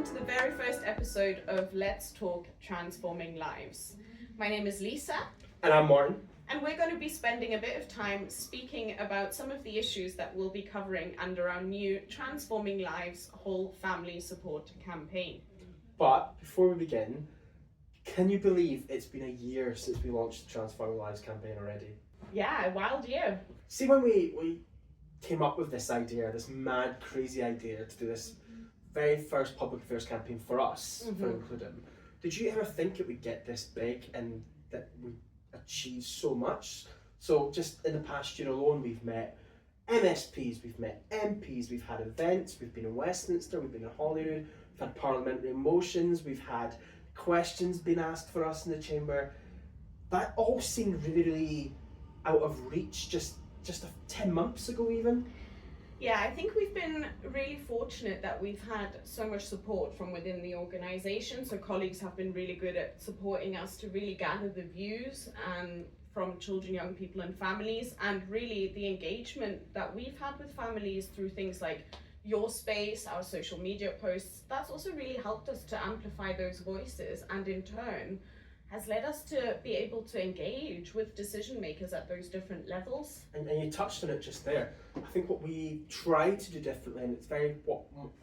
to the very first episode of Let's Talk Transforming Lives. My name is Lisa. And I'm Martin. And we're going to be spending a bit of time speaking about some of the issues that we'll be covering under our new Transforming Lives Whole Family Support campaign. But before we begin, can you believe it's been a year since we launched the Transforming Lives campaign already? Yeah, a wild year. See, when we came up with this idea, this mad, crazy idea to do this very first public affairs campaign for us, for includem, did you ever think it would get this big and that we achieve so much? So just in the past year alone, we've met MSPs, we've met MPs, we've had events, we've been in Westminster, we've been in Holyrood, we've had parliamentary motions, we've had questions being asked for us in the chamber. That all seemed really out of reach just 10 months ago even. Yeah, I think we've been really fortunate that we've had so much support from within the organisation. So colleagues have been really good at supporting us to really gather the views and from children, young people and families, and really the engagement that we've had with families through things like your space, our social media posts. That's also really helped us to amplify those voices, and in turn has led us to be able to engage with decision makers at those different levels. And you touched on it just there. I think what we tried to do differently, and it's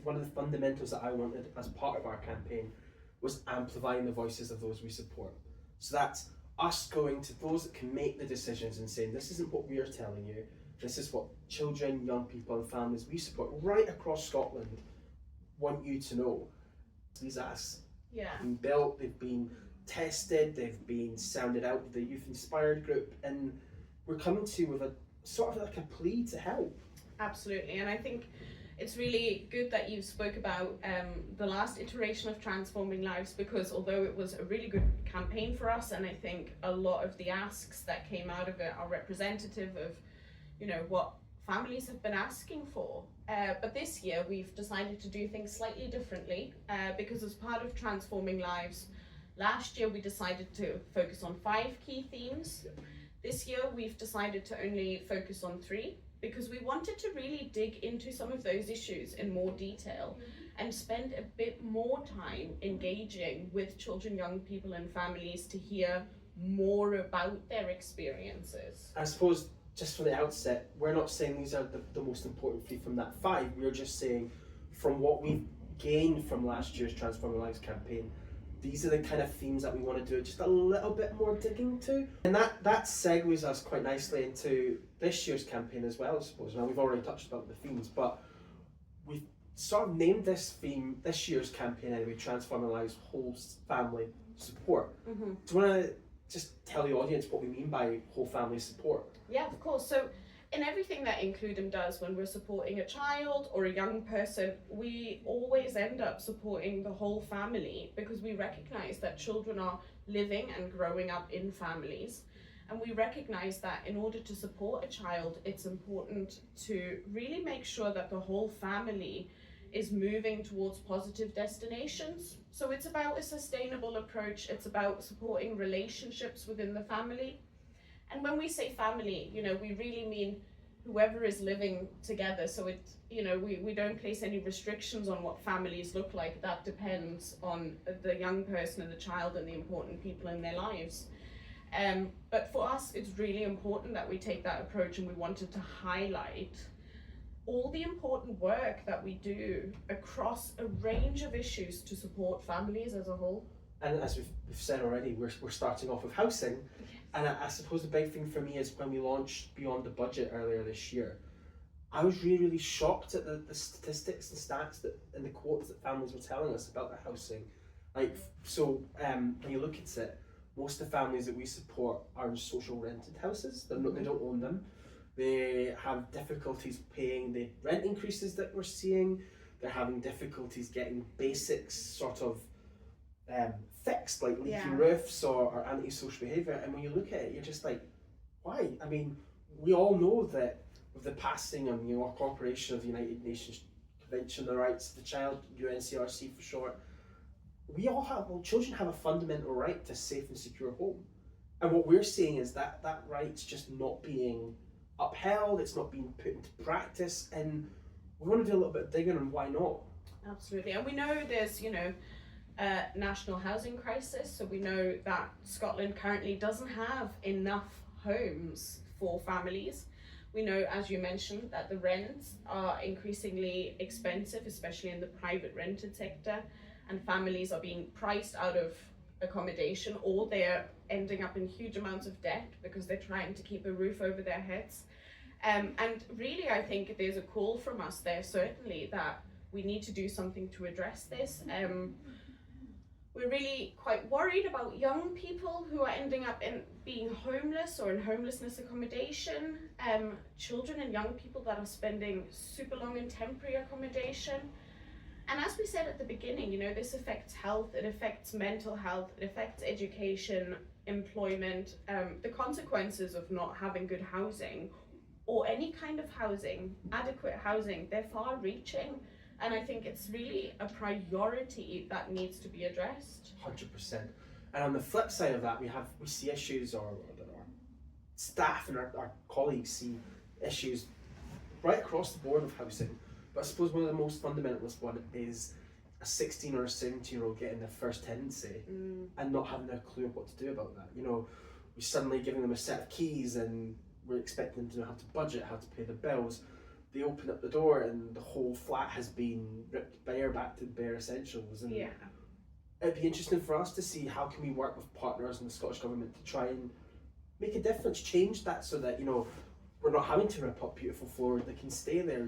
one of the fundamentals that I wanted as part of our campaign, was amplifying the voices of those we support. So that's us going to those that can make the decisions and saying, this isn't what we're telling you, this is what children, young people and families we support right across Scotland want you to know. These asks have been built, they've been tested, they've been sounded out with the Youth Inspired group, and we're coming to you with a sort of like a plea to help. Absolutely, and I think it's really good that you spoke about the last iteration of Transforming Lives, because although it was a really good campaign for us, and I think a lot of the asks that came out of it are representative of, what families have been asking for. But this year we've decided to do things slightly differently because as part of Transforming Lives, last year we decided to focus on 5 key themes. This year we've decided to only focus on 3 because we wanted to really dig into some of those issues in more detail and spend a bit more time engaging with children, young people and families to hear more about their experiences. I suppose just from the outset, we're not saying these are the most important 3 from that 5. We're just saying from what we've gained from last year's Transforming Lives campaign, these are the kind of themes that we want to do just a little bit more digging to. And that segues us quite nicely into this year's campaign as well, I suppose. Now, we've already touched about the themes, but we've sort of named this theme, this year's campaign anyway, Transforming Lives Whole Family Support. Do you want to just tell the audience what we mean by whole family support? Yeah, of course. So in everything that includem does, when we're supporting a child or a young person, we always end up supporting the whole family because we recognize that children are living and growing up in families. And we recognize that in order to support a child, it's important to really make sure that the whole family is moving towards positive destinations. So it's about a sustainable approach. It's about supporting relationships within the family. And when we say family, we really mean whoever is living together. So we don't place any restrictions on what families look like. That depends on the young person and the child and the important people in their lives. But for us, it's really important that we take that approach, and we wanted to highlight all the important work that we do across a range of issues to support families as a whole. And as we've said already, we're starting off with housing. And I suppose the big thing for me is when we launched Beyond the Budget earlier this year, I was really, really shocked at the statistics and stats and the quotes that families were telling us about their housing. When you look at it, most of the families that we support are in social rented houses. They don't own them. They have difficulties paying the rent increases that we're seeing. They're having difficulties getting basics sort of fixed, like leaking roofs or antisocial behaviour. And when you look at it, you're just like, why? I mean, we all know that with the passing of our Corporation of the United Nations Convention on the Rights of the Child, UNCRC for short, children have a fundamental right to a safe and secure home. And what we're seeing is that right's just not being upheld, it's not being put into practice, and we want to do a little bit of digging on why not. Absolutely. And we know there's, a national housing crisis. So we know that Scotland currently doesn't have enough homes for families. We know, as you mentioned, that the rents are increasingly expensive, especially in the private rented sector, and families are being priced out of accommodation, or they're ending up in huge amounts of debt because they're trying to keep a roof over their heads. And really, I think there's a call from us there, certainly, that we need to do something to address this. We're really quite worried about young people who are ending up in being homeless or in homelessness accommodation, children and young people that are spending super long in temporary accommodation. And as we said at the beginning, this affects health, it affects mental health, it affects education, employment. The consequences of not having good housing or any kind of housing, adequate housing, they're far reaching. And I think it's really a priority that needs to be addressed. 100%. And on the flip side of that, we see issues, or our staff and our colleagues see issues right across the board of housing. But I suppose one of the most fundamentalist one is a 16 or a 17-year-old getting their first tenancy and not having a clue of what to do about that. We're suddenly giving them a set of keys and we're expecting them to know how to budget, how to pay the bills. They open up the door and the whole flat has been ripped bare back to bare essentials. And it'd be interesting for us to see how can we work with partners in the Scottish Government to try and make a difference, change that so that, we're not having to rip up beautiful floors, they can stay there.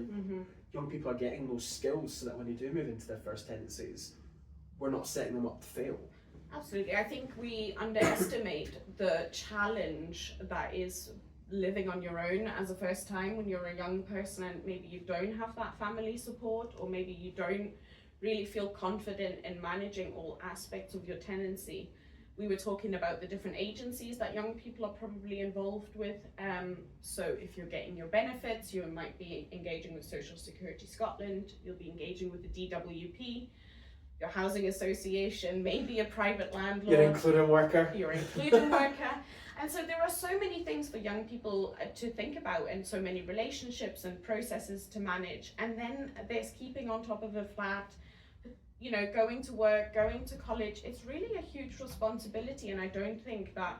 Young people are getting those skills so that when they do move into their first tenancies, we're not setting them up to fail. Absolutely. I think we underestimate the challenge that is living on your own as a first time when you're a young person and maybe you don't have that family support, or maybe you don't really feel confident in managing all aspects of your tenancy. We were talking about the different agencies that young people are probably involved with. So if you're getting your benefits, you might be engaging with Social Security Scotland, you'll be engaging with the DWP, your housing association, maybe a private landlord. You're including worker. You're including worker. And so there are so many things for young people to think about, and so many relationships and processes to manage. And then there's keeping on top of a flat, going to work, going to college. It's really a huge responsibility. And I don't think that,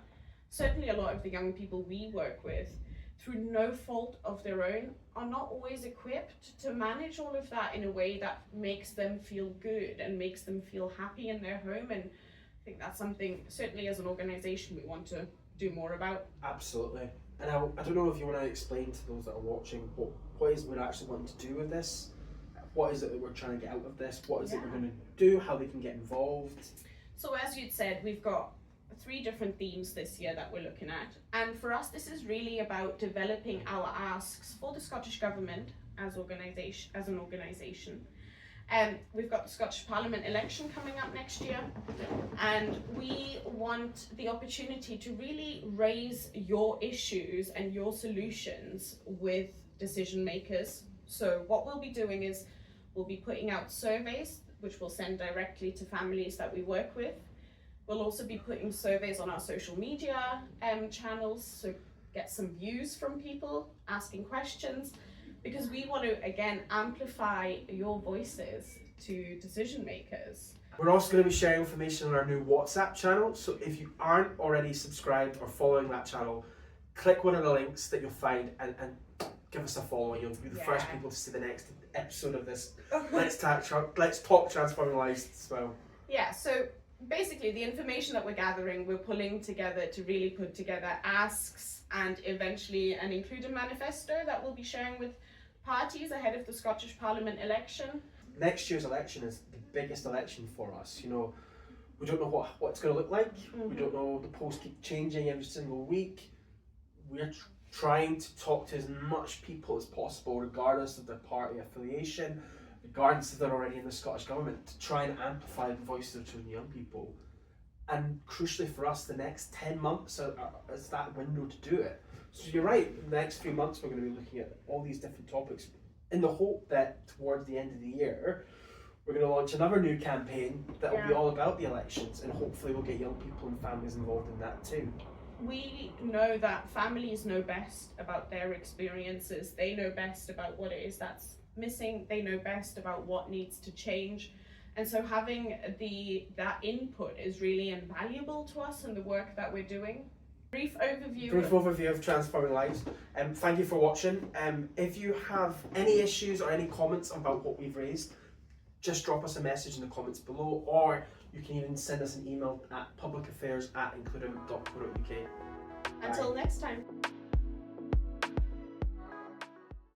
certainly a lot of the young people we work with, through no fault of their own, are not always equipped to manage all of that in a way that makes them feel good and makes them feel happy in their home. And I think that's something, certainly as an organisation, we want to do more about. Absolutely. And I don't know if you want to explain to those that are watching what is we're actually wanting to do with this. What is it that we're trying to get out of this? What is it we're going to do? How they can get involved? So as you'd said, we've got 3 different themes this year that we're looking at. And for us, this is really about developing our asks for the Scottish Government as an organisation. We've got the Scottish Parliament election coming up next year, and we want the opportunity to really raise your issues and your solutions with decision makers. So what we'll be doing is we'll be putting out surveys, which we'll send directly to families that we work with. We'll also be putting surveys on our social media channels, so get some views from people, asking questions, because we want to, again, amplify your voices to decision makers. We're also going to be sharing information on our new WhatsApp channel, so if you aren't already subscribed or following that channel, click one of the links that you'll find and give us a follow. You'll be the first people to see the next episode of this Let's Talk Transforming Lives as well. Yeah, so basically the information that we're gathering, we're pulling together to really put together asks and eventually an includem manifesto that we'll be sharing with parties ahead of the Scottish Parliament election. Next year's election is the biggest election for us. We don't know what it's going to look like. We don't know, the polls keep changing every single week. We're trying to talk to as much people as possible, regardless of their party affiliation, regardless if they're already in the Scottish Government, to try and amplify the voices of children and young people. And crucially for us, the next 10 months is that window to do it. So you're right, in the next few months we're going to be looking at all these different topics in the hope that towards the end of the year we're going to launch another new campaign that will be all about the elections, and hopefully we'll get young people and families involved in that too. We know that families know best about their experiences. They know best about what it is that's missing, they know best about what needs to change. And so having that input is really invaluable to us in the work that we're doing. Brief overview of Transforming Lives. Thank you for watching. If you have any issues or any comments about what we've raised, just drop us a message in the comments below, or you can even send us an email at publicaffairs@includem.co.uk. Until next time.